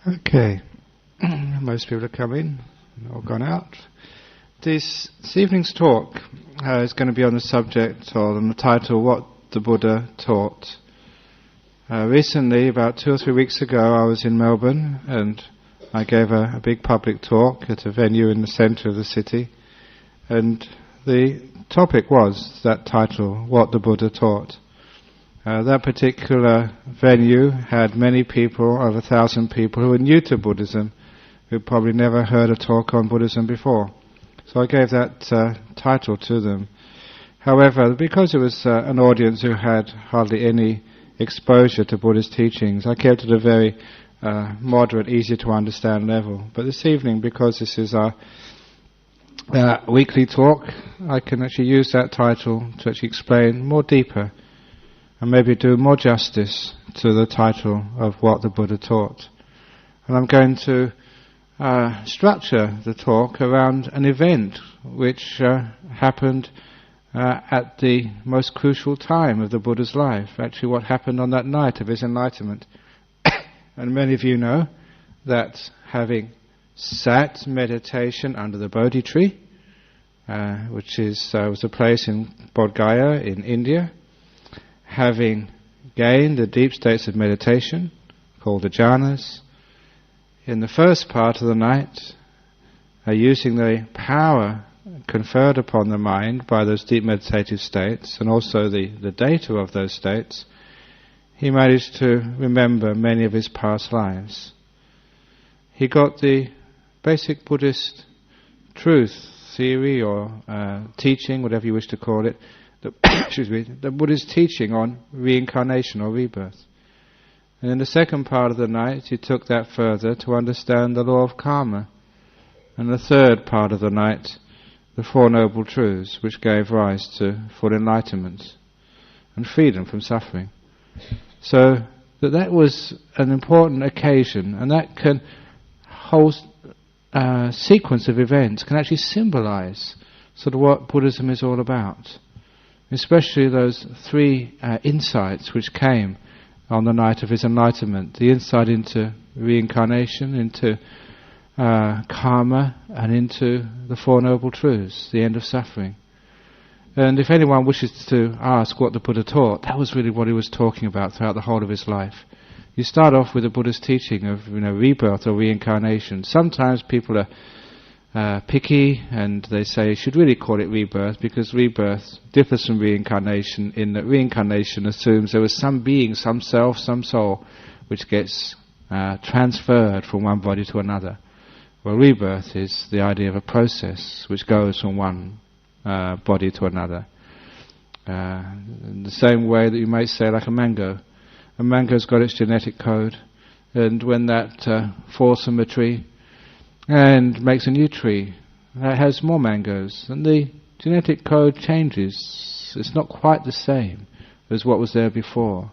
Okay, most people have come in, all gone out. This evening's talk is going to be on the subject, or on the title, What the Buddha Taught. Recently, about 2 or 3 weeks ago, I was in Melbourne and I gave a big public talk at a venue in the centre of the city, and the topic was that title, What the Buddha Taught. That particular venue had many people, over 1,000 people, who were new to Buddhism, who probably never heard a talk on Buddhism before. So I gave that title to them. However, because it was an audience who had hardly any exposure to Buddhist teachings, I kept it a very moderate, easy to understand level. But this evening, because this is our weekly talk, I can actually use that title to actually explain more deeper and maybe do more justice to the title of What the Buddha Taught. And I'm going to structure the talk around an event which happened at the most crucial time of the Buddha's life, actually what happened on that night of his enlightenment. And many of you know that having sat meditation under the Bodhi tree, which was a place in Bodh Gaya in India, having gained the deep states of meditation, called the jhanas, in the first part of the night, using the power conferred upon the mind by those deep meditative states, and also the data of those states, he managed to remember many of his past lives. He got the basic Buddhist truth, theory, or teaching, whatever you wish to call it, the Buddha's teaching on reincarnation or rebirth. And in the second part of the night, he took that further to understand the law of karma. And the third part of the night, the Four Noble Truths, which gave rise to full enlightenment and freedom from suffering. So that was an important occasion, and that whole sequence of events can actually symbolize sort of what Buddhism is all about. Especially those 3 insights which came on the night of his enlightenment. The insight into reincarnation, into karma, and into the Four Noble Truths, the end of suffering. And if anyone wishes to ask what the Buddha taught, that was really what he was talking about throughout the whole of his life. You start off with the Buddha's teaching of rebirth or reincarnation. Sometimes people are picky, and they say you should really call it rebirth, because rebirth differs from reincarnation in that reincarnation assumes there was some being, some self, some soul, which gets transferred from one body to another. Well, rebirth is the idea of a process which goes from one body to another. In the same way that you might say, like a mango. A mango's got its genetic code, and when that falls from a tree and makes a new tree, it has more mangoes, and the genetic code changes. It's not quite the same as what was there before.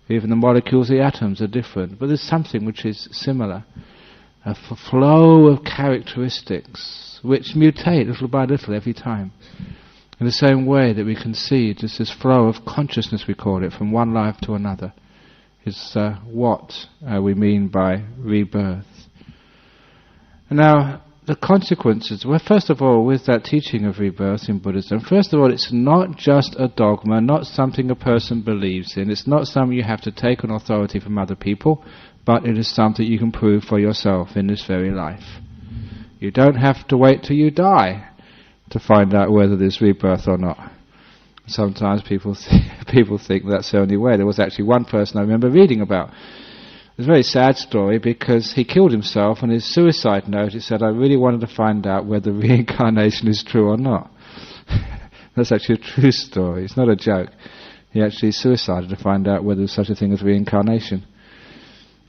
Even the molecules, the atoms are different, but there's something which is similar. A flow of characteristics which mutate little by little every time. In the same way that we can see just this flow of consciousness, we call it, from one life to another, is what we mean by rebirth. Now, the consequences, well, first of all, with that teaching of rebirth in Buddhism, first of all, it's not just a dogma, not something a person believes in. It's not something you have to take on authority from other people, but it is something you can prove for yourself in this very life. You don't have to wait till you die to find out whether there's rebirth or not. Sometimes people think that's the only way. There was actually one person I remember reading about. It's a very sad story, because he killed himself. On his suicide note, he said, I really wanted to find out whether reincarnation is true or not. That's actually a true story. It's not a joke. He actually suicided to find out whether there's such a thing as reincarnation.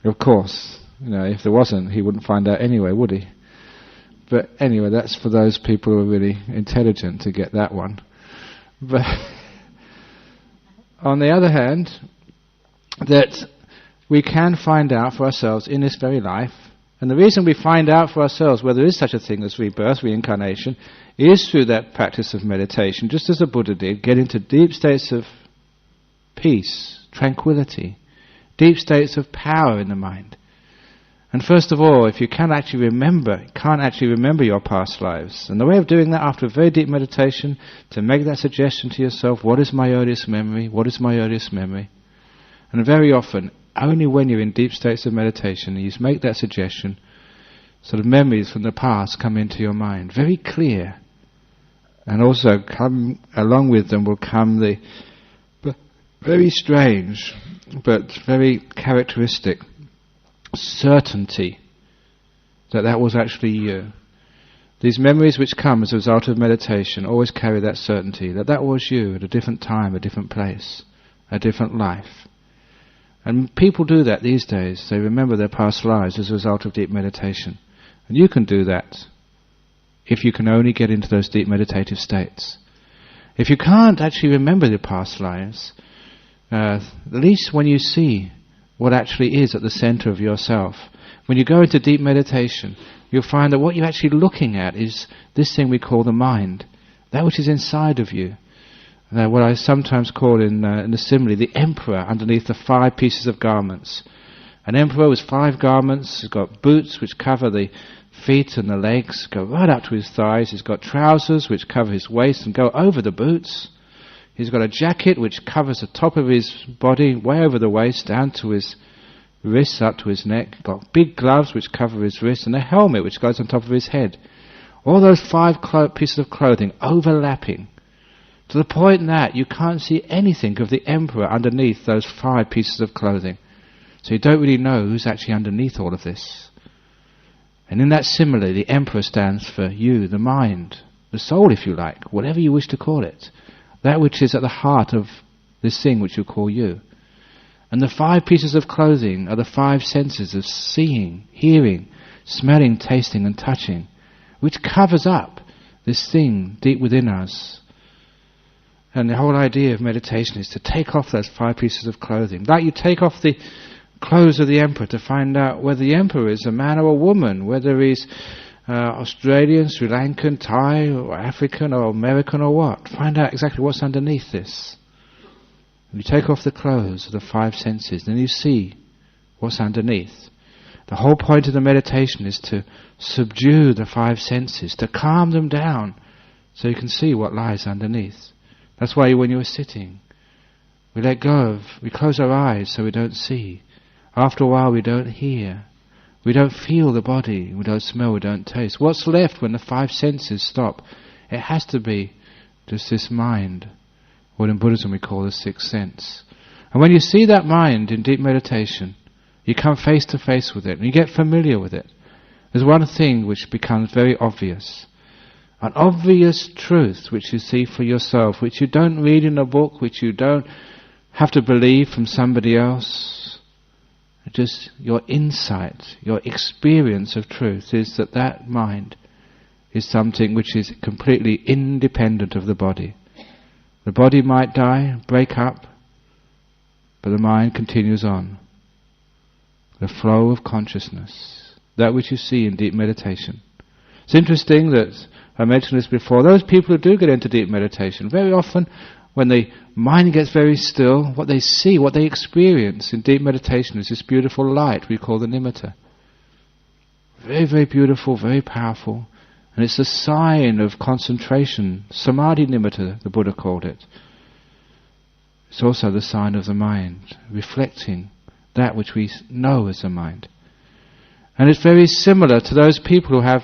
Of course, if there wasn't, he wouldn't find out anyway, would he? But anyway, that's for those people who are really intelligent to get that one. But on the other hand, that we can find out for ourselves in this very life, and the reason we find out for ourselves whether there is such a thing as rebirth, reincarnation, is through that practice of meditation, just as the Buddha did, get into deep states of peace, tranquility, deep states of power in the mind. And first of all, if you can't actually remember your past lives, and the way of doing that after a very deep meditation, to make that suggestion to yourself, what is my earliest memory? What is my earliest memory? And very often, only when you're in deep states of meditation, you make that suggestion, sort of memories from the past come into your mind, very clear. And also come along with them will come the very strange, but very characteristic certainty that was actually you. These memories which come as a result of meditation always carry that certainty that was you at a different time, a different place, a different life. And people do that these days. They remember their past lives as a result of deep meditation. And you can do that if you can only get into those deep meditative states. If you can't actually remember your past lives, at least when you see what actually is at the center of yourself, when you go into deep meditation, you'll find that what you're actually looking at is this thing we call the mind, that which is inside of you. What I sometimes call in the simile, the emperor underneath the 5 pieces of garments. An emperor with 5 garments. He's got boots which cover the feet and the legs, go right up to his thighs. He's got trousers which cover his waist and go over the boots. He's got a jacket which covers the top of his body, way over the waist, down to his wrists, up to his neck. He's got big gloves which cover his wrists, and a helmet which goes on top of his head. All those 5 pieces of clothing overlapping, to the point that you can't see anything of the emperor underneath those 5 pieces of clothing. So you don't really know who's actually underneath all of this. And in that simile, the emperor stands for you, the mind, the soul if you like, whatever you wish to call it. That which is at the heart of this thing which you call you. And the 5 pieces of clothing are the 5 senses of seeing, hearing, smelling, tasting and touching, which covers up this thing deep within us. And the whole idea of meditation is to take off those 5 pieces of clothing. Like you take off the clothes of the emperor to find out whether the emperor is a man or a woman, whether he's Australian, Sri Lankan, Thai, or African, or American, or what. Find out exactly what's underneath this. You take off the clothes of the 5 senses, then you see what's underneath. The whole point of the meditation is to subdue the 5 senses, to calm them down, so you can see what lies underneath. That's why when you're sitting, we close our eyes so we don't see. After a while we don't hear. We don't feel the body, we don't smell, we don't taste. What's left when the 5 senses stop? It has to be just this mind, what in Buddhism we call the 6th sense. And when you see that mind in deep meditation, you come face to face with it, and you get familiar with it. There's one thing which becomes very obvious. An obvious truth which you see for yourself, which you don't read in a book, which you don't have to believe from somebody else. Just your insight, your experience of truth is that mind is something which is completely independent of the body. The body might die, break up, but the mind continues on. The flow of consciousness, that which you see in deep meditation. It's interesting that I mentioned this before, those people who do get into deep meditation, very often when the mind gets very still, what they see, what they experience in deep meditation is this beautiful light we call the nimitta. Very, very beautiful, very powerful. And it's a sign of concentration. Samadhi nimitta, the Buddha called it. It's also the sign of the mind, reflecting that which we know as the mind. And it's very similar to those people who have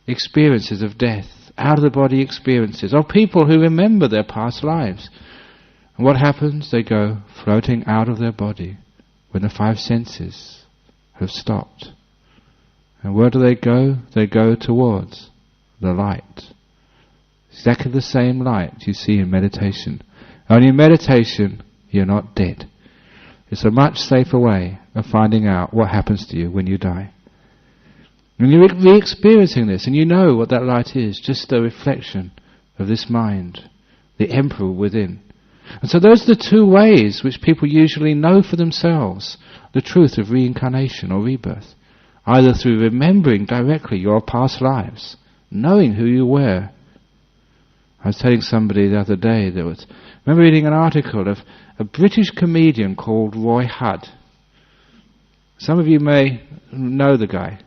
experiences of death, out-of-the-body experiences, of people who remember their past lives. And what happens? They go floating out of their body when the 5 senses have stopped. And where do they go? They go towards the light. Exactly the same light you see in meditation. Only in meditation you're not dead. It's a much safer way of finding out what happens to you when you die. And you're re-experiencing this, and you know what that light is, just a reflection of this mind, the emperor within. And so those are the 2 ways which people usually know for themselves the truth of reincarnation or rebirth. Either through remembering directly your past lives, knowing who you were. I was telling somebody the other day, I remember reading an article of a British comedian called Roy Hudd. Some of you may know the guy.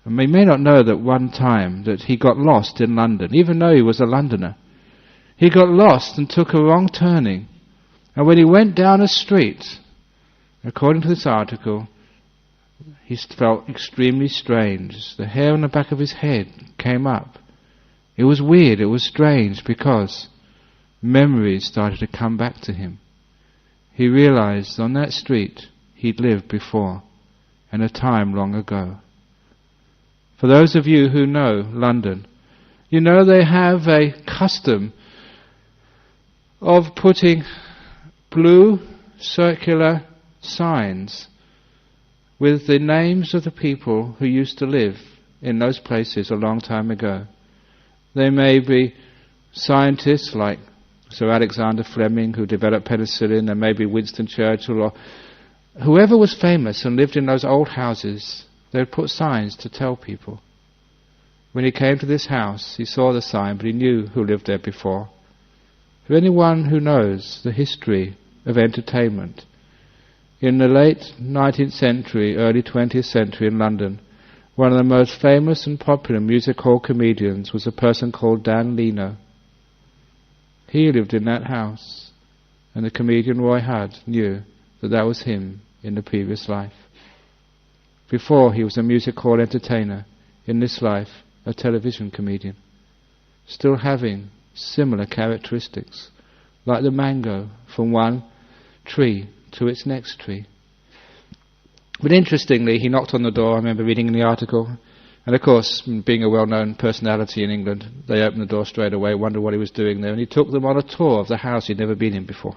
And he may not know that one time that he got lost in London, even though he was a Londoner. He got lost and took a wrong turning. And when he went down a street, according to this article, he felt extremely strange. The hair on the back of his head came up. It was weird, it was strange, because memories started to come back to him. He realized on that street he'd lived before, in a time long ago. For those of you who know London, you know they have a custom of putting blue circular signs with the names of the people who used to live in those places a long time ago. They may be scientists like Sir Alexander Fleming, who developed penicillin, and maybe Winston Churchill, or whoever was famous and lived in those old houses. They would put signs to tell people. When he came to this house, he saw the sign, but he knew who lived there before. For anyone who knows the history of entertainment, in the late 19th century, early 20th century in London, one of the most famous and popular music hall comedians was a person called Dan Leno. He lived in that house, and the comedian Roy Hudd knew that that was him in the previous life. Before, he was a music hall entertainer. In this life, a television comedian. Still having similar characteristics, like the mango from one tree to its next tree. But interestingly, he knocked on the door. I remember reading in the article. And of course, being a well-known personality in England, they opened the door straight away, wondered what he was doing there. And he took them on a tour of the house he'd never been in before.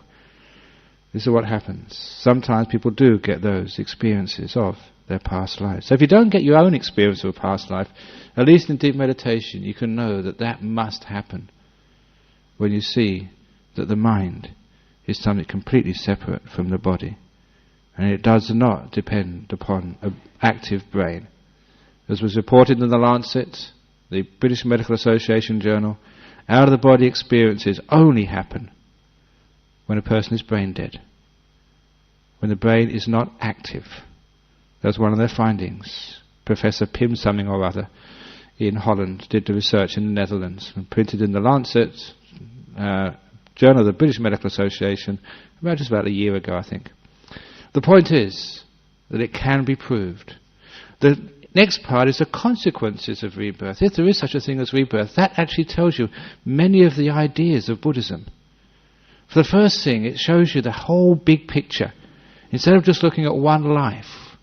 This is what happens. Sometimes people do get those experiences of their past lives. So if you don't get your own experience of a past life, at least in deep meditation, you can know that that must happen when you see that the mind is something completely separate from the body. And it does not depend upon an active brain. As was reported in the Lancet, the British Medical Association journal, out-of-the-body experiences only happen when a person is brain dead, when the brain is not active. That's one of their findings. Professor Pim something or other in Holland did the research in the Netherlands and printed in the Lancet journal of the British Medical Association about a year ago, I think. The point is that it can be proved. The next part is the consequences of rebirth. If there is such a thing as rebirth, that actually tells you many of the ideas of Buddhism. For the first thing, it shows you the whole big picture. Instead of just looking at one life,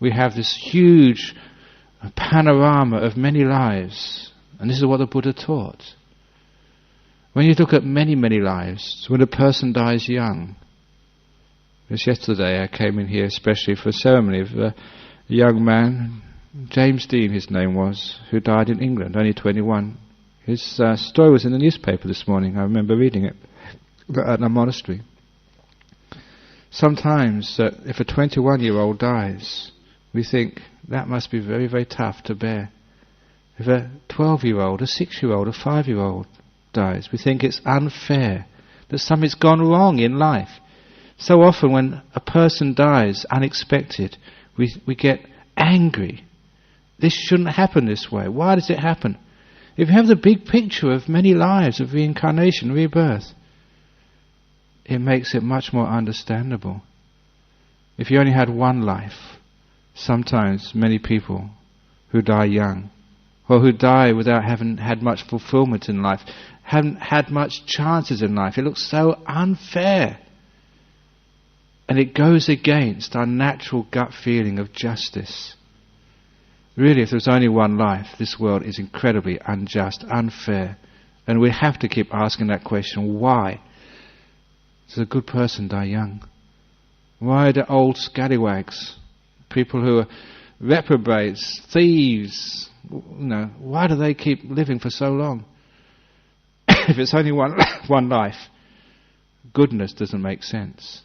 we have this huge panorama of many lives. And this is what the Buddha taught. When you look at many, many lives, when a person dies young. Just yesterday I came in here especially for a ceremony of a young man, James Dean his name was, who died in England, only 21. His story was in the newspaper this morning. I remember reading it at a monastery. Sometimes if a 21-year-old dies, we think that must be very, very tough to bear. If a 12-year-old, a 6-year-old, a 5-year-old dies, we think it's unfair, that something's gone wrong in life. So often when a person dies unexpected, we get angry. This shouldn't happen this way. Why does it happen? If you have the big picture of many lives of reincarnation, rebirth, it makes it much more understandable. If you only had one life, sometimes many people who die young, or who die without having had much fulfillment in life, haven't had much chances in life. It looks so unfair. And it goes against our natural gut feeling of justice. Really, if there's only one life, this world is incredibly unjust, unfair. And we have to keep asking that question, why does a good person die young? Why do old scallywags, people who are reprobates, thieves, why do they keep living for so long? If it's only one life, goodness doesn't make sense.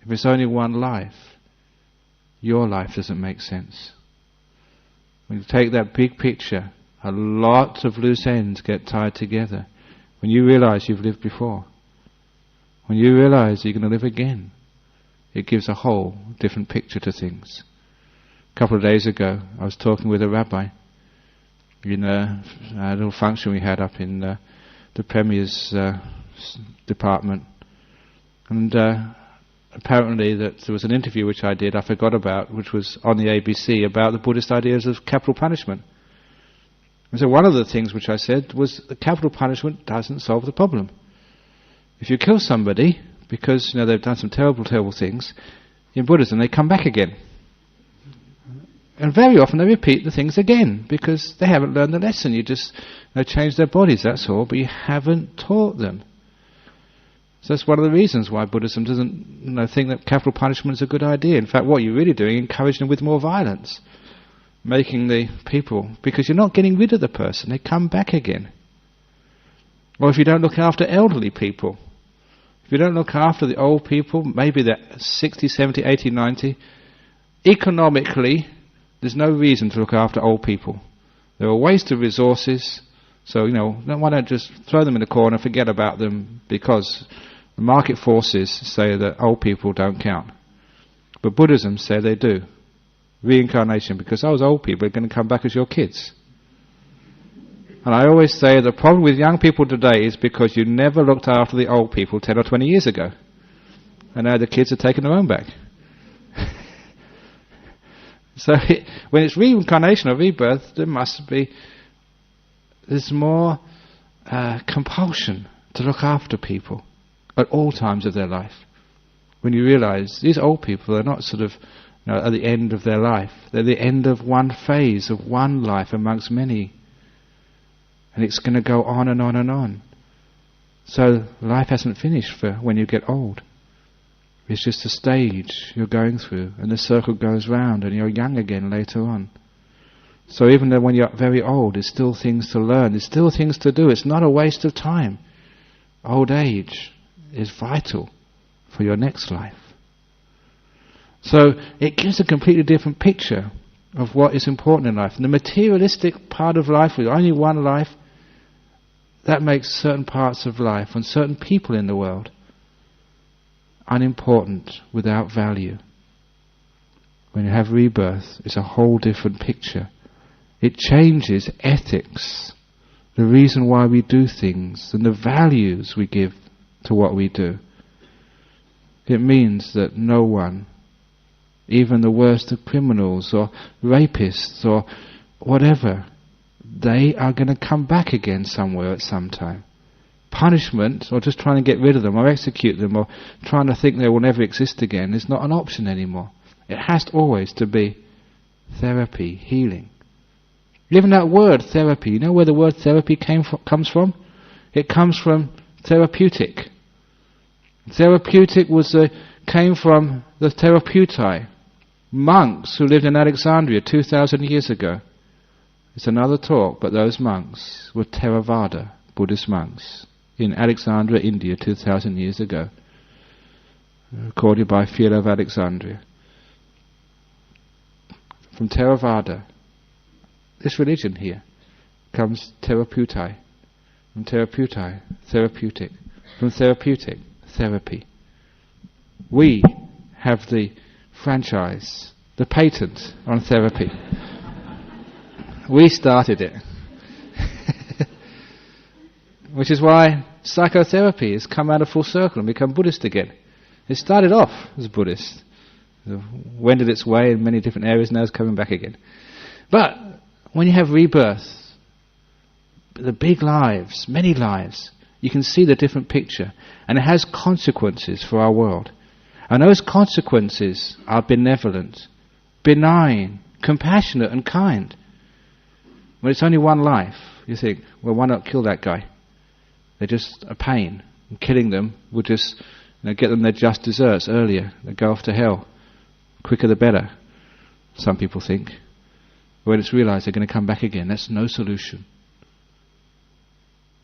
If it's only one life, your life doesn't make sense. When you take that big picture, a lot of loose ends get tied together. When you realize you've lived before, when you realize you're going to live again, it gives a whole different picture to things. A couple of days ago, I was talking with a rabbi in a little function we had up in the Premier's department. And apparently that there was an interview which I did, I forgot about, which was on the ABC, about the Buddhist ideas of capital punishment. And so one of the things which I said was that capital punishment doesn't solve the problem. If you kill somebody because they've done some terrible, terrible things, in Buddhism they come back again. And very often they repeat the things again because they haven't learned the lesson. You just change their bodies, that's all, but you haven't taught them. So that's one of the reasons why Buddhism doesn't think that capital punishment is a good idea. In fact, what you're really doing is encouraging them with more violence, making the people, because you're not getting rid of the person, they come back again. Or if you don't look after elderly people, if you don't look after the old people, maybe they're 60, 70, 80, 90, economically there's no reason to look after old people. They're a waste of resources, so why don't just throw them in the corner, forget about them, because the market forces say that old people don't count. But Buddhism says they do. Reincarnation, because those old people are going to come back as your kids. And I always say the problem with young people today is because you never looked after the old people 10 or 20 years ago. And now the kids are taking their own back. So when it's reincarnation or rebirth, there's more compulsion to look after people at all times of their life. When you realize these old people are not at the end of their life. They're the end of one phase of one life amongst many. And it's going to go on and on and on. So life hasn't finished for when you get old. It's just a stage you're going through, and the circle goes round, and you're young again later on. So even though when you're very old, there's still things to learn, there's still things to do. It's not a waste of time. Old age is vital for your next life. So it gives a completely different picture of what is important in life. And the materialistic part of life, with only one life, that makes certain parts of life and certain people in the world unimportant, without value. When you have rebirth, it's a whole different picture. It changes ethics, the reason why we do things, and the values we give to what we do. It means that no one, even the worst of criminals or rapists or whatever, they are going to come back again somewhere at some time. Punishment, or just trying to get rid of them, or execute them, or trying to think they will never exist again, is not an option anymore. It has always to be therapy, healing. Even that word, therapy, you know where the word therapy comes from? It comes from therapeutic. Therapeutic came from the therapeutai, monks who lived in Alexandria 2,000 years ago. It's another talk, but those monks were Theravada, Buddhist monks, in Alexandria, India, 2,000 years ago, recorded by Philo of Alexandria. From Theravada, this religion here, comes therapeutai. From therapeutai, therapeutic. From therapeutic, therapy. We have the franchise, the patent on therapy. We started it. Which is why psychotherapy has come out of full circle and become Buddhist again. It started off as Buddhist, wended its way in many different areas, now it's coming back again. But when you have rebirth, the big lives, many lives, you can see the different picture. And it has consequences for our world. And those consequences are benevolent, benign, compassionate and kind. When it's only one life, you think, well, why not kill that guy? They're just a pain. And killing them would just get them their just desserts earlier. They go off to hell. Quicker the better, some people think. When it's realized they're going to come back again, that's no solution.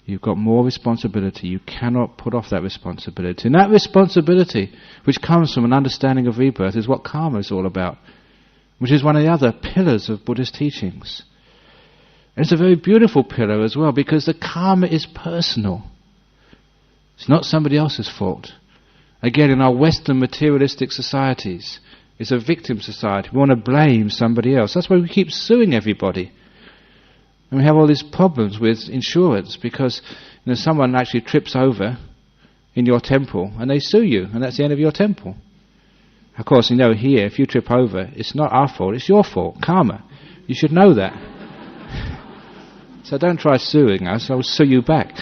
You've got more responsibility. You cannot put off that responsibility. And that responsibility, which comes from an understanding of rebirth, is what karma is all about, which is one of the other pillars of Buddhist teachings. And it's a very beautiful pillar as well, because the karma is personal. It's not somebody else's fault. Again, in our Western materialistic societies, It's a victim society. We want to blame somebody else. That's why we keep suing everybody. And we have all these problems with insurance because someone actually trips over in your temple and they sue you, and that's the end of your temple. Of course, here, if you trip over, it's not our fault, it's your fault. Karma. You should know that. So don't try suing us, I'll sue you back.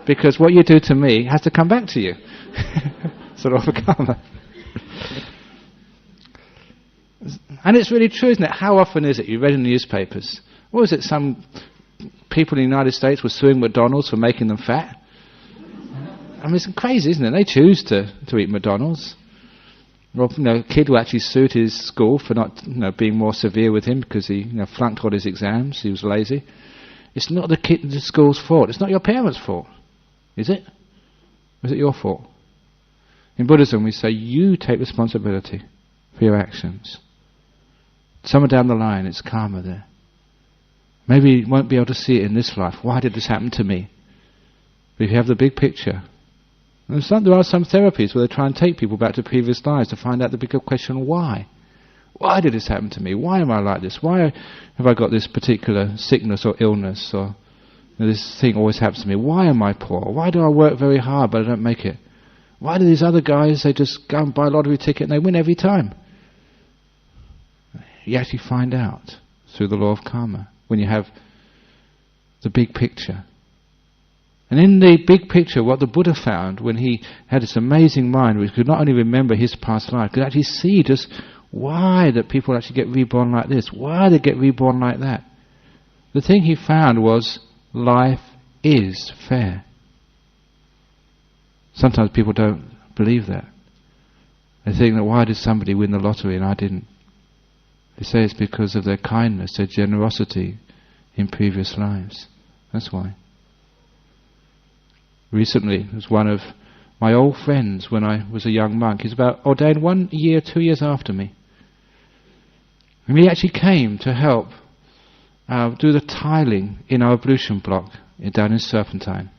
Because what you do to me has to come back to you. Sort of karma. And it's really true, isn't it? How often is it you read in the newspapers? What was it, some people in the United States were suing McDonald's for making them fat? I mean, it's crazy, isn't it? They choose to eat McDonald's. Or, a kid who actually sued his school for not, being more severe with him because he, flunked all his exams, he was lazy. It's not the school's fault. It's not your parents' fault. Is it? Or is it your fault? In Buddhism, we say, you take responsibility for your actions. Somewhere down the line, it's karma there. Maybe you won't be able to see it in this life. Why did this happen to me? But if you have the big picture, there are some therapies where they try and take people back to previous lives to find out the bigger question, why? Why did this happen to me? Why am I like this? Why have I got this particular sickness or illness? Or this thing always happens to me. Why am I poor? Why do I work very hard but I don't make it? Why do these other guys, they just go and buy a lottery ticket and they win every time? You actually find out through the law of karma when you have the big picture. And in the big picture, what the Buddha found when he had this amazing mind, which could not only remember his past life, could actually see just why that people actually get reborn like this, why they get reborn like that. The thing he found was life is fair. Sometimes people don't believe that. They think that why did somebody win the lottery and I didn't? They say it's because of their kindness, their generosity in previous lives. That's why. Recently, it was one of my old friends when I was a young monk. He's about ordained 1 year, 2 years after me. And he actually came to help do the tiling in our ablution block down in Serpentine.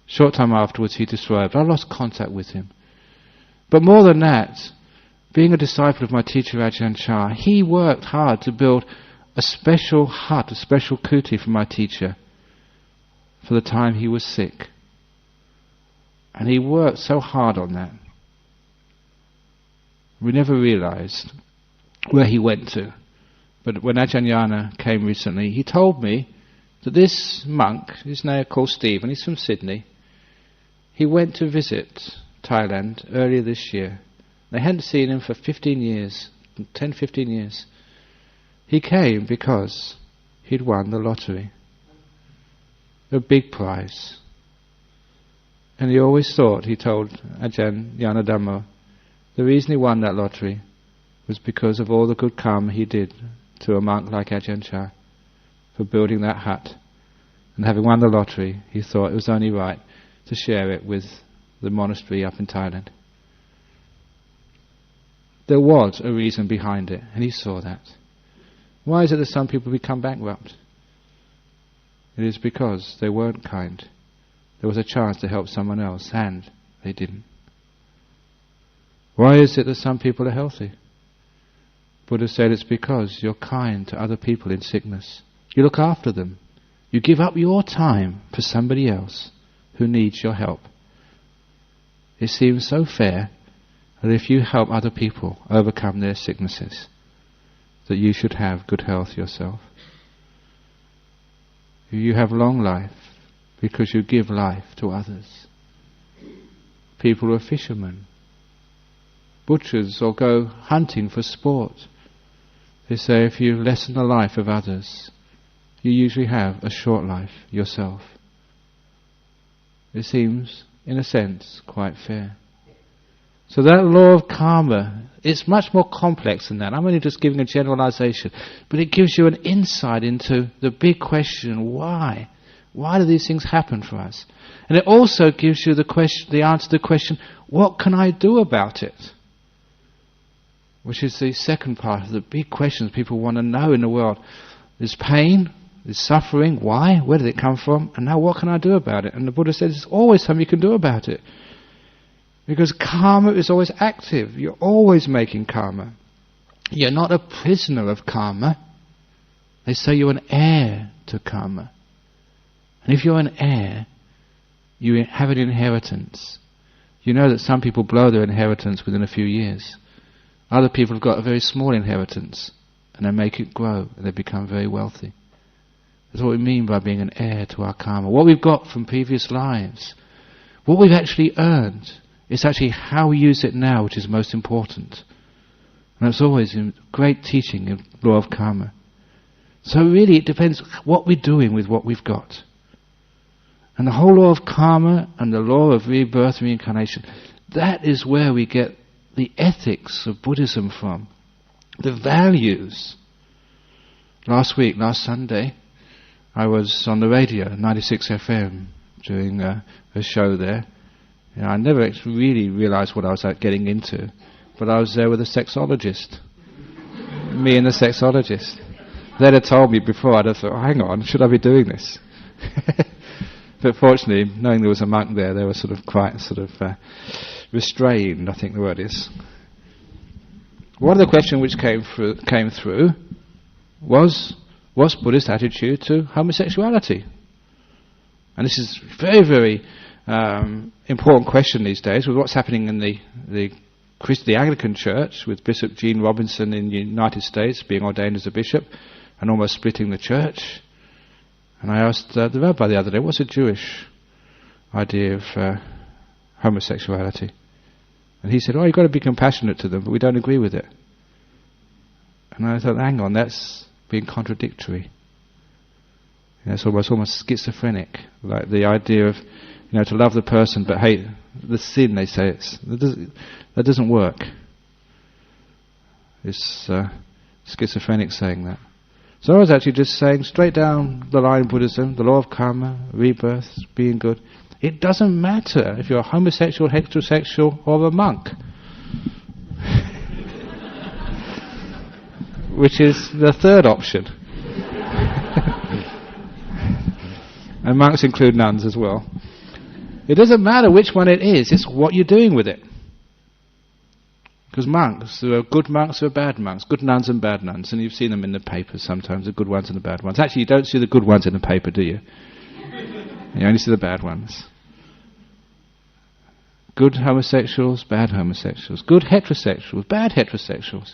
Short time afterwards he destroyed, but I lost contact with him. But more than that, being a disciple of my teacher Ajahn Chah, he worked hard to build a special hut, a special kuti for my teacher for the time he was sick. And he worked so hard on that. We never realized where he went to. But when Ajahn Yana came recently, he told me that this monk, he's now called Steve, and he's from Sydney, he went to visit Thailand earlier this year. They hadn't seen him for 15 years, 10, 15 years. He came because he'd won the lottery. A big prize. And he always thought, he told Ajahn Yana Dhamma, the reason he won that lottery was because of all the good karma he did to a monk like Ajahn Chah for building that hut. And having won the lottery, he thought it was only right to share it with the monastery up in Thailand. There was a reason behind it, and he saw that. Why is it that some people become bankrupt? It is because they weren't kind. There was a chance to help someone else, and they didn't. Why is it that some people are healthy? Buddha said it's because you're kind to other people in sickness. You look after them. You give up your time for somebody else who needs your help. It seems so fair that if you help other people overcome their sicknesses, that you should have good health yourself. You have long life because you give life to others. People who are fishermen, butchers, or go hunting for sport, they say if you lessen the life of others, you usually have a short life yourself. It seems, in a sense, quite fair. So that law of karma, it's much more complex than that. I'm only just giving a generalization, but it gives you an insight into the big question, why? Why do these things happen for us? And it also gives you the answer to the question, what can I do about it? Which is the second part of the big questions people want to know in the world. There's pain, there's suffering, why? Where did it come from? And now what can I do about it? And the Buddha says there's always something you can do about it. Because karma is always active. You're always making karma. You're not a prisoner of karma. They say you're an heir to karma. And if you're an heir, you have an inheritance. You know that some people blow their inheritance within a few years. Other people have got a very small inheritance, and they make it grow, and they become very wealthy. That's what we mean by being an heir to our karma. What we've got from previous lives, what we've actually earned, it's actually how we use it now which is most important. And that's always in great teaching in law of karma. So really it depends what we're doing with what we've got. And the whole law of karma and the law of rebirth and reincarnation, that is where we get the ethics of Buddhism from. The values. Last Sunday, I was on the radio, 96 FM, doing a show there. I never actually really realised what I was getting into, but I was there with a sexologist. Me and the sexologist. They'd have told me before, I'd have thought, hang on, should I be doing this? But fortunately, knowing there was a monk there, they were quite restrained, I think the word is. One of the questions which came through was, what's Buddhist attitude to homosexuality? And this is very, very important question these days with what's happening in the Anglican Church, with Bishop Gene Robinson in the United States being ordained as a bishop and almost splitting the church. And I asked the rabbi the other day, what's a Jewish idea of homosexuality? And he said, you've got to be compassionate to them, but we don't agree with it. And I thought, hang on, that's being contradictory. It's almost schizophrenic, like the idea of, to love the person but hate the sin. They say that doesn't work. It's schizophrenic saying that. So I was actually just saying straight down the line in Buddhism, the law of karma, rebirth, being good. It doesn't matter if you're a homosexual, heterosexual, or a monk. Which is the third option. And monks include nuns as well. It doesn't matter which one it is, it's what you're doing with it. Because monks, there are good monks, there are bad monks, good nuns and bad nuns, and you've seen them in the papers sometimes, the good ones and the bad ones. Actually, you don't see the good ones in the paper, do you? You only see the bad ones. Good homosexuals, bad homosexuals, good heterosexuals, bad heterosexuals.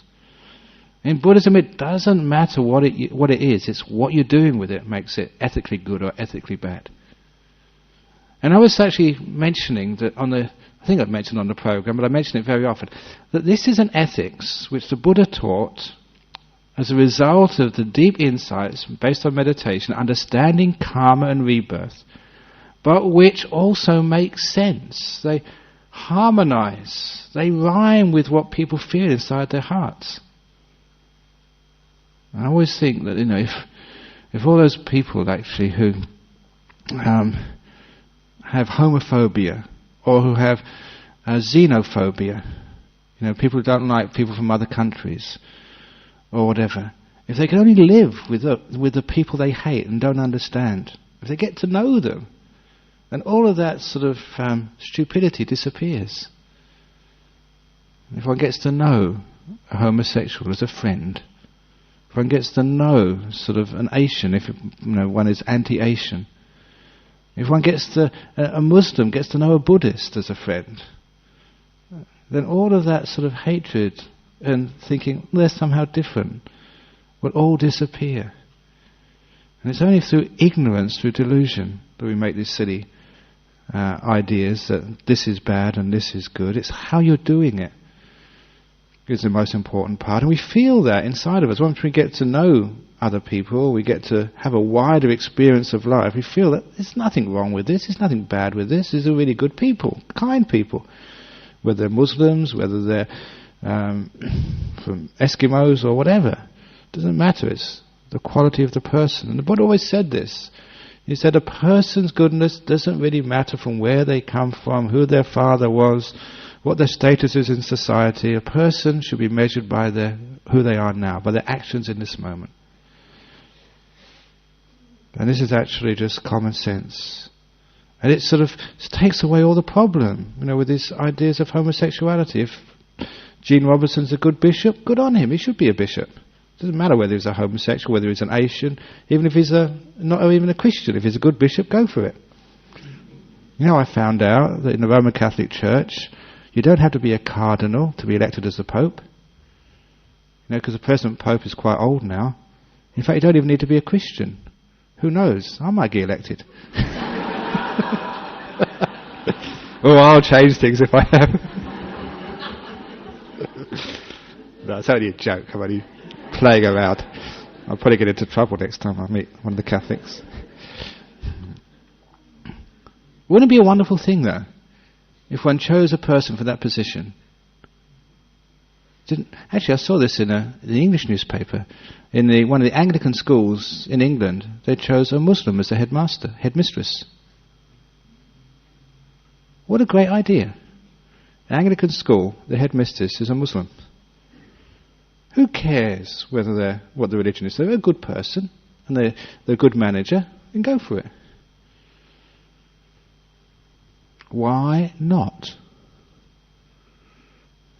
In Buddhism, it doesn't matter what it is, it's what you're doing with it makes it ethically good or ethically bad. And I was actually mentioning that I think I've mentioned on the program, but I mention it very often, that this is an ethics which the Buddha taught as a result of the deep insights based on meditation, understanding karma and rebirth, but which also makes sense. They harmonize, they rhyme with what people feel inside their hearts. And I always think that, if all those people actually who have homophobia, or who have xenophobia, people who don't like people from other countries, or whatever, if they can only live with the people they hate and don't understand, if they get to know them, then all of that stupidity disappears. If one gets to know a homosexual as a friend, if one gets to know an Asian, if one is anti-Asian, if one a Muslim gets to know a Buddhist as a friend, then all of that hatred and thinking they're somehow different will all disappear. And it's only through ignorance, through delusion, that we make these silly ideas that this is bad and this is good. It's how you're doing it is the most important part. And we feel that inside of us. Once we get to know other people, we get to have a wider experience of life, we feel that there's nothing wrong with this, there's nothing bad with this, these are really good people, kind people. Whether they're Muslims, whether they're from Eskimos or whatever. It doesn't matter, it's the quality of the person. And the Buddha always said this. He said a person's goodness doesn't really matter from where they come from, who their father was, what their status is in society. A person should be measured by who they are now, by their actions in this moment. And this is actually just common sense. And it sort of takes away all the problem, with these ideas of homosexuality. If Gene Robinson's a good bishop, good on him, he should be a bishop. It doesn't matter whether he's a homosexual, whether he's an Asian, even if he's not even a Christian. If he's a good bishop, go for it. I found out that in the Roman Catholic Church, you don't have to be a cardinal to be elected as the Pope. Because the present Pope is quite old now. In fact, you don't even need to be a Christian. Who knows? I might get elected. Oh, I'll change things if I am. No, it's only a joke. I'm only playing around. I'll probably get into trouble next time I meet one of the Catholics. Wouldn't it be a wonderful thing, though, if one chose a person for that position? Actually, I saw this in the English newspaper. In one of the Anglican schools in England, they chose a Muslim as the headmistress. What a great idea. An Anglican school, the headmistress is a Muslim. Who cares what the religion is? They're a good person, and they're a good manager, then go for it. Why not?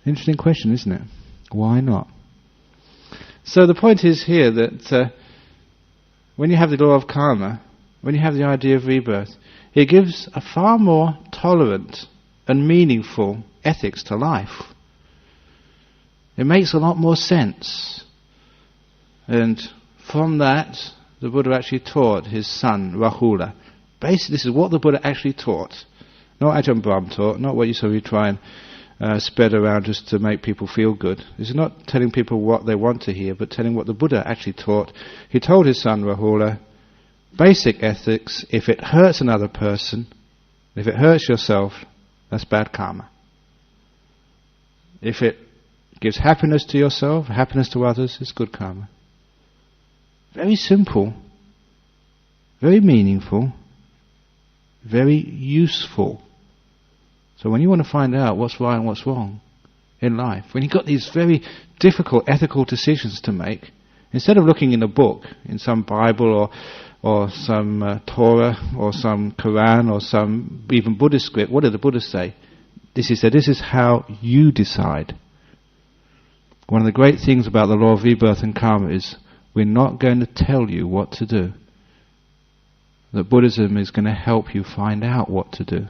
Interesting question, isn't it? Why not? So the point is here that when you have the law of karma, when you have the idea of rebirth, it gives a far more tolerant and meaningful ethics to life. It makes a lot more sense. And from that, the Buddha actually taught his son, Rahula. Basically, this is what the Buddha actually taught. Not Ajahn Brahm taught, not what you sort of try and spread around just to make people feel good. This is not telling people what they want to hear, but telling what the Buddha actually taught. He told his son, Rahula, basic ethics: if it hurts another person, if it hurts yourself, that's bad karma. If it gives happiness to yourself, happiness to others, it's good karma. Very simple, very meaningful, very useful. So when you want to find out what's right and what's wrong in life, when you've got these very difficult ethical decisions to make, instead of looking in a book, in some Bible or some Torah or some Quran or some even Buddhist script, what did the Buddha say? This is how you decide. One of the great things about the law of rebirth and karma is we're not going to tell you what to do. That Buddhism is going to help you find out what to do.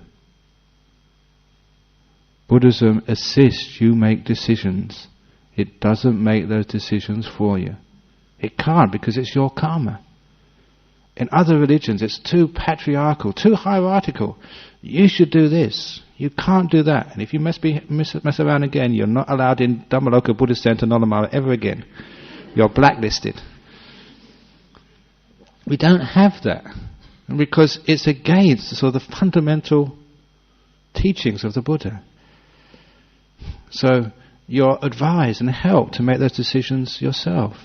Buddhism assists you make decisions. It doesn't make those decisions for you. It can't, because it's your karma. In other religions, it's too patriarchal, too hierarchical. You should do this. You can't do that. And if you mess around again, you're not allowed in Dhammaloka Buddhist Center Nollamara ever again. You're blacklisted. We don't have that. And because it's against sort of the fundamental teachings of the Buddha. So you're advised and helped to make those decisions yourself.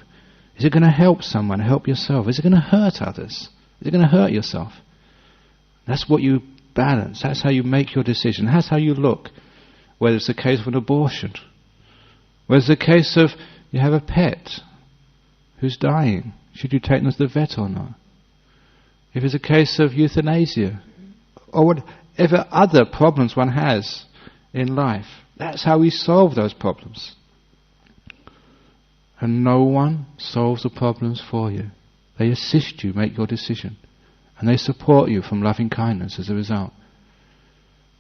Is it going to help someone? Help yourself. Is it going to hurt others? Is it going to hurt yourself? That's what you balance. That's how you make your decision. That's how you look. Whether it's a case of an abortion, whether it's a case of you have a pet who's dying, should you take them to the vet or not? If it's a case of euthanasia, or whatever other problems one has in life, that's how we solve those problems. And no one solves the problems for you. They assist you make your decision. And they support you from loving kindness as a result.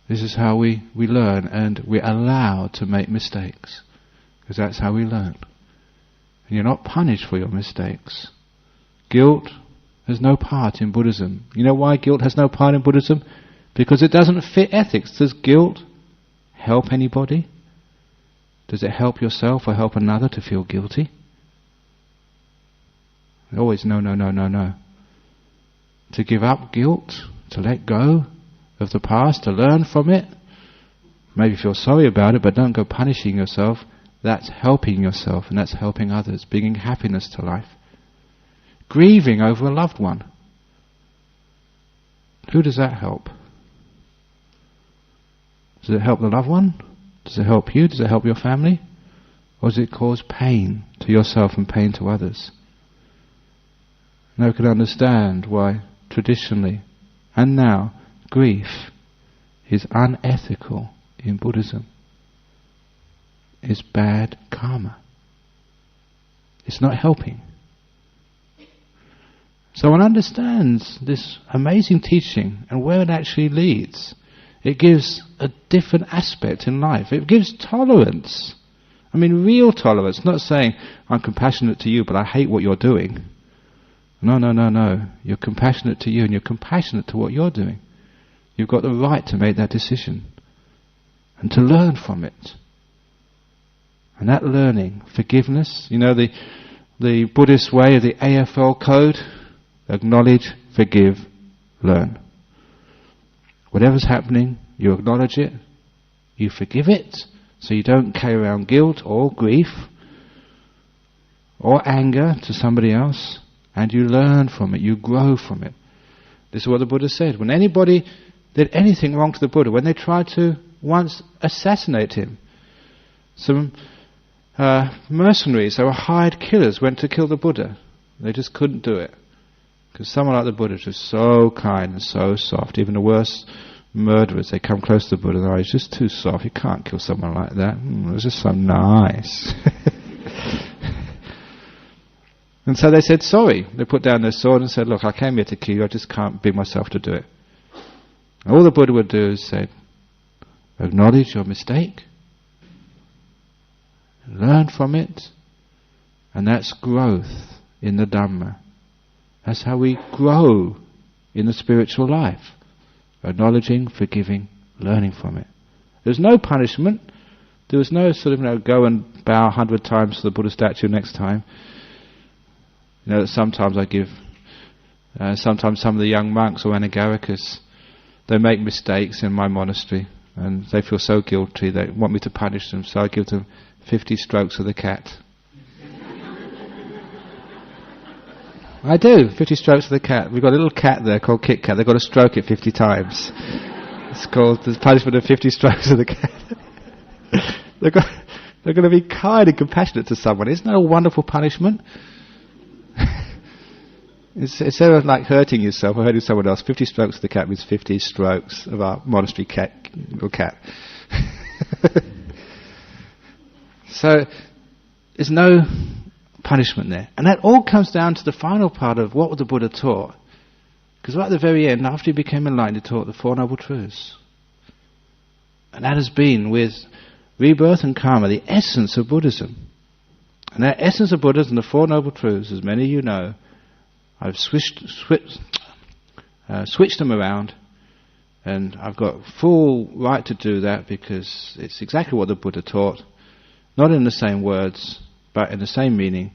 This is how we learn, and we're allowed to make mistakes. Because that's how we learn. And you're not punished for your mistakes. Guilt has no part in Buddhism. You know why guilt has no part in Buddhism? Because it doesn't fit ethics. Does guilt help anybody? Does it help yourself or help another to feel guilty? Always no. To give up guilt, to let go of the past, to learn from it, maybe feel sorry about it, but don't go punishing yourself. That's helping yourself, and that's helping others, bringing happiness to life. Grieving over a loved one. Who does that help? Does it help the loved one? Does it help you? Does it help your family? Or does it cause pain to yourself and pain to others? Now we can understand why traditionally and now grief is unethical in Buddhism. It's bad karma. It's not helping. So one understands this amazing teaching and where it actually leads. It gives a different aspect in life. It gives tolerance. I mean, real tolerance. Not saying, I'm compassionate to you, but I hate what you're doing. No. You're compassionate to you and you're compassionate to what you're doing. You've got the right to make that decision and to learn from it. And that learning, forgiveness, you know, the Buddhist way of the AFL code, acknowledge, forgive, learn. Whatever's happening, you acknowledge it, you forgive it, so you don't carry around guilt or grief or anger to somebody else, and you learn from it, you grow from it. This is what the Buddha said. When anybody did anything wrong to the Buddha, when they tried to once assassinate him, some mercenaries, they were hired killers, went to kill the Buddha. They just couldn't do it. Because someone like the Buddha is just so kind and so soft. Even the worst murderers, they come close to the Buddha and they're, he's just too soft. You can't kill someone like that. It's just so nice. And so they said sorry. They put down their sword and said, look, I came here to kill you. I just can't bring myself to do it. And all the Buddha would do is say, acknowledge your mistake. Learn from it. And that's growth in the Dhamma. That's how we grow in the spiritual life. Acknowledging, forgiving, learning from it. There's no punishment. There was no sort of, go and bow 100 times to the Buddha statue next time. That sometimes I give, sometimes some of the young monks or anagarikas, they make mistakes in my monastery and they feel so guilty, they want me to punish them, so I give them 50 strokes of the cat. I do, 50 strokes of the cat. We've got a little cat there called Kit Kat. They've got to stroke it 50 times. It's called the punishment of 50 strokes of the cat. They're going to be kind and compassionate to someone. Isn't that a wonderful punishment? Instead of like hurting yourself or hurting someone else, 50 strokes of the cat means 50 strokes of our monastery little cat. So there's no punishment there. And that all comes down to the final part of what the Buddha taught. Because right at the very end, after he became enlightened, he taught the Four Noble Truths. And that has been, with rebirth and karma, the essence of Buddhism. And that essence of Buddhism, the Four Noble Truths, as many of you know, I've switched them around, and I've got full right to do that because it's exactly what the Buddha taught, not in the same words, but in the same meaning.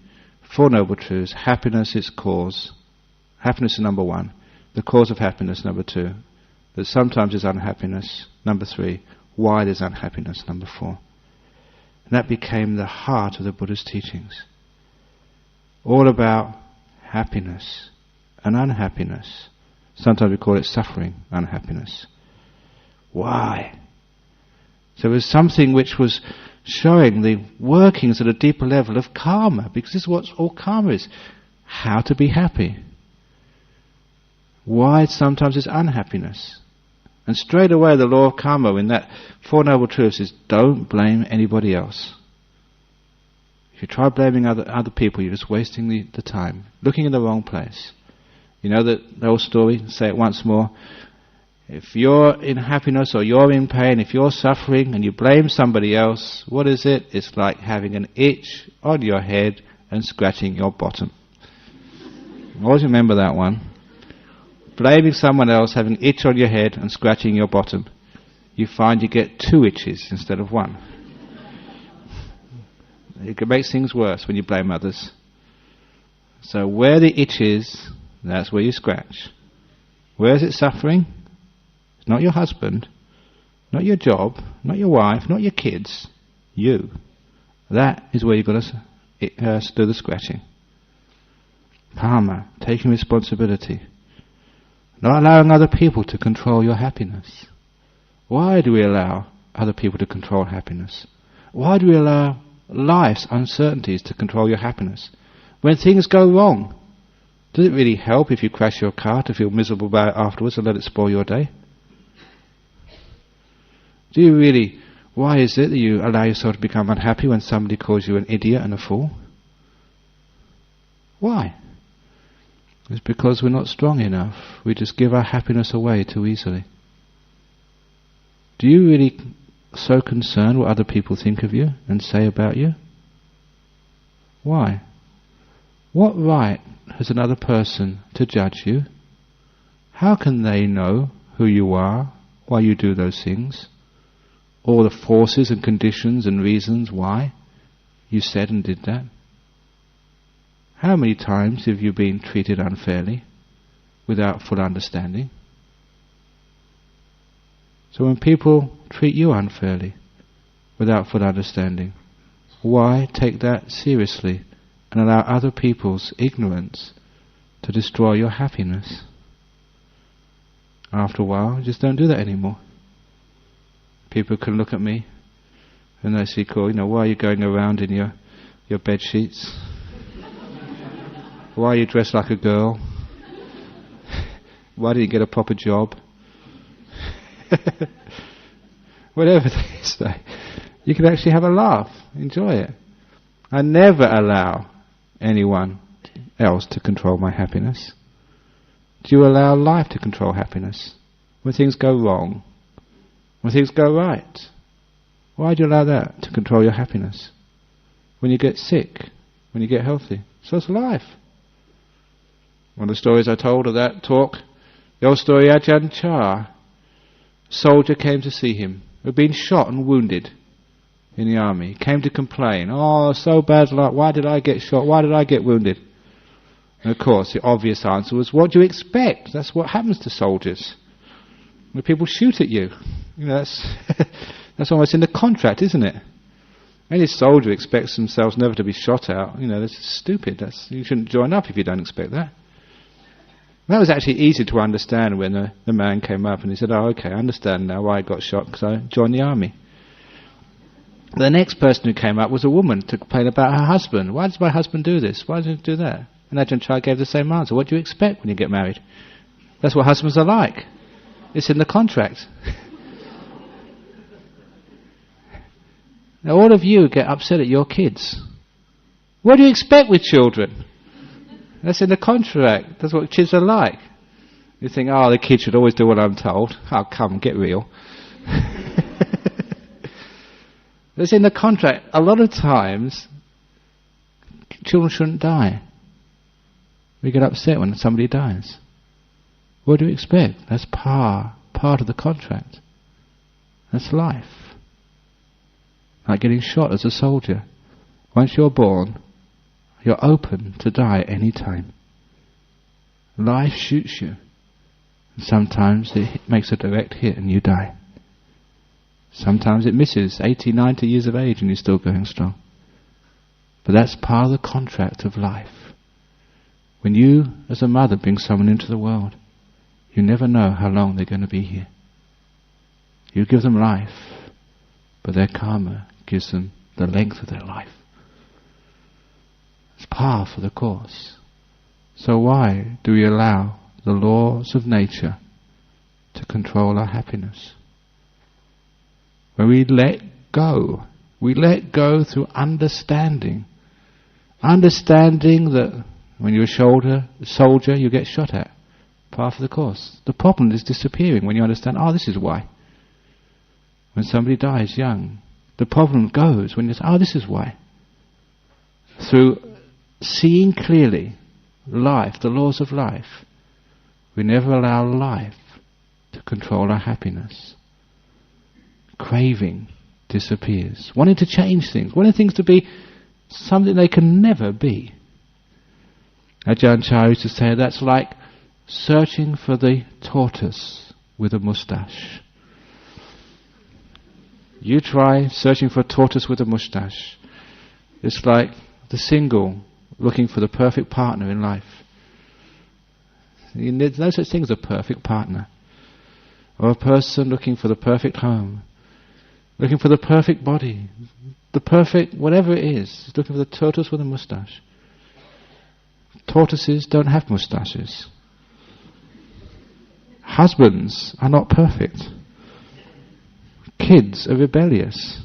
Four Noble Truths. Happiness is cause. Happiness is number one. The cause of happiness, number two. That sometimes is unhappiness, number three. Why there's unhappiness, number four. And that became the heart of the Buddha's teachings. All about happiness and unhappiness. Sometimes we call it suffering, unhappiness. Why? So it was something which was showing the workings at a deeper level of karma, because this is what all karma is. How to be happy. Why sometimes is unhappiness. And straight away the law of karma in that Four Noble Truths is don't blame anybody else. If you try blaming other people, you're just wasting the time, looking in the wrong place. You know the old story, say it once more. If you're in happiness or you're in pain, if you're suffering and you blame somebody else, what is it? It's like having an itch on your head and scratching your bottom. Always remember that one. Blaming someone else, having an itch on your head and scratching your bottom. You find you get two itches instead of one. It makes things worse when you blame others. So where the itch is, that's where you scratch. Where is it suffering? It's not your husband, not your job, not your wife, not your kids. You. That is where you've got to do the scratching. Karma, taking responsibility. Not allowing other people to control your happiness. Why do we allow other people to control happiness? Why do we allow life's uncertainties to control your happiness? When things go wrong, does it really help if you crash your car to feel miserable about it afterwards and let it spoil your day? Do you really? Why is it that you allow yourself to become unhappy when somebody calls you an idiot and a fool? Why? It's because we're not strong enough. We just give our happiness away too easily. Do you really so concerned what other people think of you and say about you? Why? What right has another person to judge you? How can they know who you are, why you do those things? All the forces and conditions and reasons why you said and did that? How many times have you been treated unfairly without full understanding? So when people treat you unfairly without full understanding, why take that seriously and allow other people's ignorance to destroy your happiness? After a while, you just don't do that anymore. People can look at me and they say, "Cool, why are you going around in your bed sheets? Why are you dressed like a girl? Why didn't you get a proper job?" Whatever they say, you can actually have a laugh, enjoy it. I never allow anyone else to control my happiness. Do you allow life to control happiness? When things go wrong, when things go right, why do you allow that to control your happiness? When you get sick, when you get healthy, so it's life. One of the stories I told of that talk, the old story, Ajahn Brahm. A soldier came to see him, who had been shot and wounded in the army. He came to complain, "Oh, so bad luck, why did I get shot, why did I get wounded?" And of course the obvious answer was, what do you expect? That's what happens to soldiers. When people shoot at you, that's almost in the contract, isn't it? Any soldier expects themselves never to be shot at. That's stupid. You shouldn't join up if you don't expect that. That was actually easy to understand when the man came up and he said, "Oh, okay, I understand now why I got shot, because I joined the army." The next person who came up was a woman to complain about her husband. "Why does my husband do this? Why does he do that?" And Ajahn Brahm gave the same answer. What do you expect when you get married? That's what husbands are like. It's in the contract. Now all of you get upset at your kids. What do you expect with children? That's in the contract. That's what kids are like. You think, "Oh, the kid should always do what I'm told." Oh, come, get real. That's in the contract. A lot of times, children shouldn't die. We get upset when somebody dies. What do you expect? That's part of the contract. That's life. Like getting shot as a soldier. Once you're born, you're open to die any time. Life shoots you. Sometimes it makes a direct hit and you die. Sometimes it misses, 80, 90 years of age and you're still going strong. But that's part of the contract of life. When you, as a mother, bring someone into the world, you never know how long they're going to be here. You give them life, but their karma gives them the length of their life. It's par for the course. So why do we allow the laws of nature to control our happiness? When we let go through understanding. Understanding that when you're a soldier, you get shot at. Par for the course. The problem is disappearing when you understand, this is why. When somebody dies young, the problem goes when you say, this is why. Through seeing clearly life, the laws of life, we never allow life to control our happiness. Craving disappears. Wanting to change things, wanting things to be something they can never be. Ajahn Brahm used to say that's like searching for the tortoise with a moustache. You try searching for a tortoise with a moustache. It's like the single looking for the perfect partner in life. There's no such thing as a perfect partner. Or a person looking for the perfect home. Looking for the perfect body. The perfect, whatever it is. Looking for the tortoise with a moustache. Tortoises don't have moustaches. Husbands are not perfect. kids are rebellious.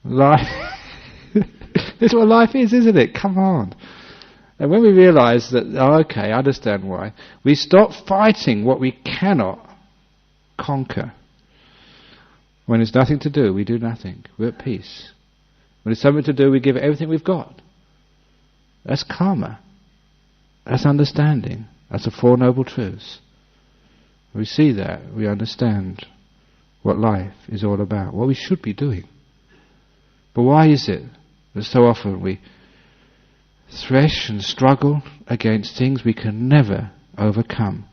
Life it's what life is, isn't it? Come on. And when we realise that, okay, I understand why, we stop fighting what we cannot conquer. When there's nothing to do, we do nothing. We're at peace. When there's something to do, we give it everything we've got. That's karma. That's understanding. That's the Four Noble Truths. We see that, we understand what life is all about, what we should be doing. But why is it that so often we thresh and struggle against things we can never overcome?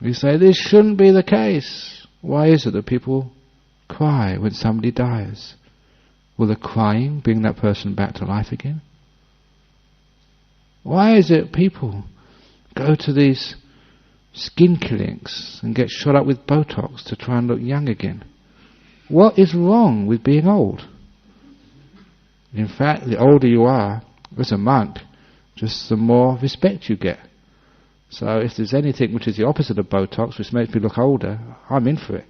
We say, this shouldn't be the case. Why is it that people cry when somebody dies? Will the crying bring that person back to life again? Why is it people go to these skin clinics and get shot up with Botox to try and look young again? What is wrong with being old? In fact, the older you are, as a monk, just the more respect you get. So if there's anything which is the opposite of Botox, which makes me look older, I'm in for it.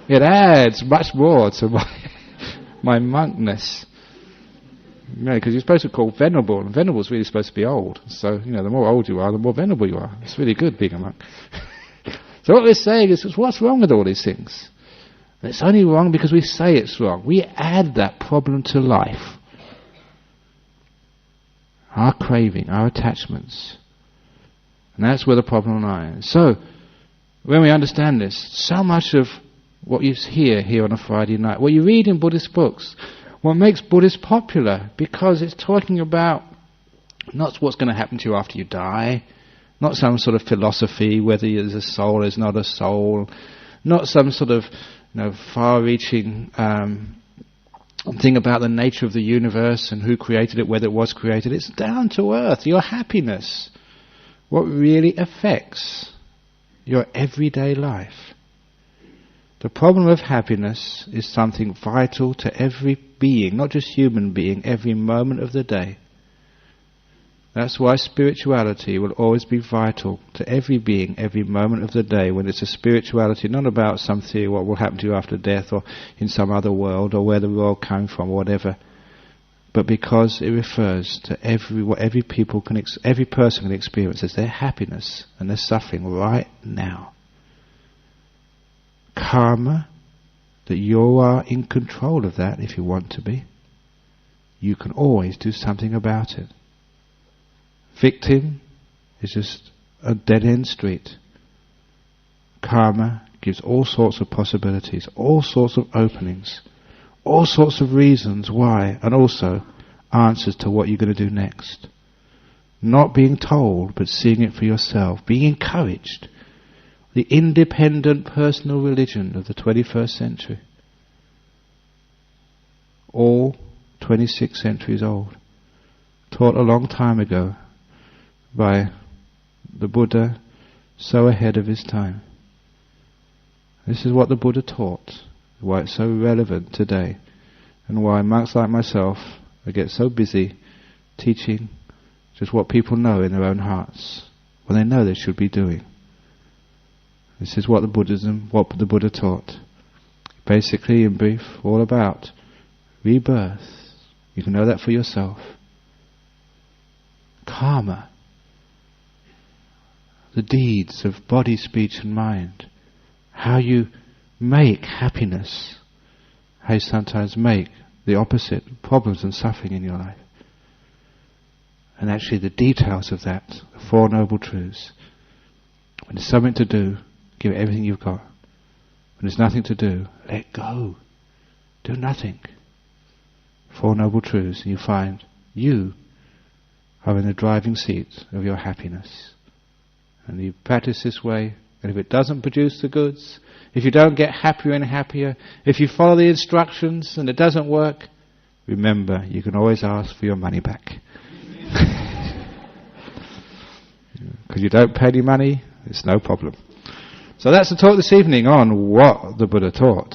It adds much more to my monkness. Because you're supposed to call venerable, and venerable is really supposed to be old. So, the more old you are, the more venerable you are. It's really good being a monk. So what we're saying is, what's wrong with all these things? And it's only wrong because we say it's wrong. We add that problem to life. Our craving, our attachments. And that's where the problem lies. So, when we understand this, so much of what you hear here on a Friday night, what you read in Buddhist books, what makes Buddhist popular, because it's talking about not what's going to happen to you after you die, not some sort of philosophy, whether there's a soul, there's not a soul, not some sort of far-reaching thing about the nature of the universe and who created it, whether it was created. It's down to earth, your happiness, what really affects your everyday life. The problem of happiness is something vital to every being, not just human being, every moment of the day. That's why spirituality will always be vital to every being, every moment of the day, when it's a spirituality not about some theory, what will happen to you after death or in some other world or where the world came from or whatever, but because it refers to what every person can experience as their happiness and their suffering right now. Karma, that you are in control of that if you want to be. You can always do something about it. Victim is just a dead-end street. Karma gives all sorts of possibilities, all sorts of openings, all sorts of reasons why, and also answers to what you're going to do next. Not being told, but seeing it for yourself, being encouraged. The independent personal religion of the 21st century. All 26 centuries old. Taught a long time ago by the Buddha, so ahead of his time. This is what the Buddha taught, why it's so relevant today, and why monks like myself get so busy teaching just what people know in their own hearts, what they know they should be doing. This is what the Buddha taught. Basically, in brief, all about rebirth. You can know that for yourself. Karma. The deeds of body, speech and mind. How you make happiness. How you sometimes make the opposite, problems and suffering in your life. And actually the details of that, the Four Noble Truths. When there's something to do, give it everything you've got. When there's nothing to do, let go. Do nothing. Four Noble Truths, and you find you are in the driving seat of your happiness. And you practice this way, and if it doesn't produce the goods, if you don't get happier and happier, if you follow the instructions and it doesn't work, remember, you can always ask for your money back. Because you don't pay any money, it's no problem. So that's the talk this evening on what the Buddha taught.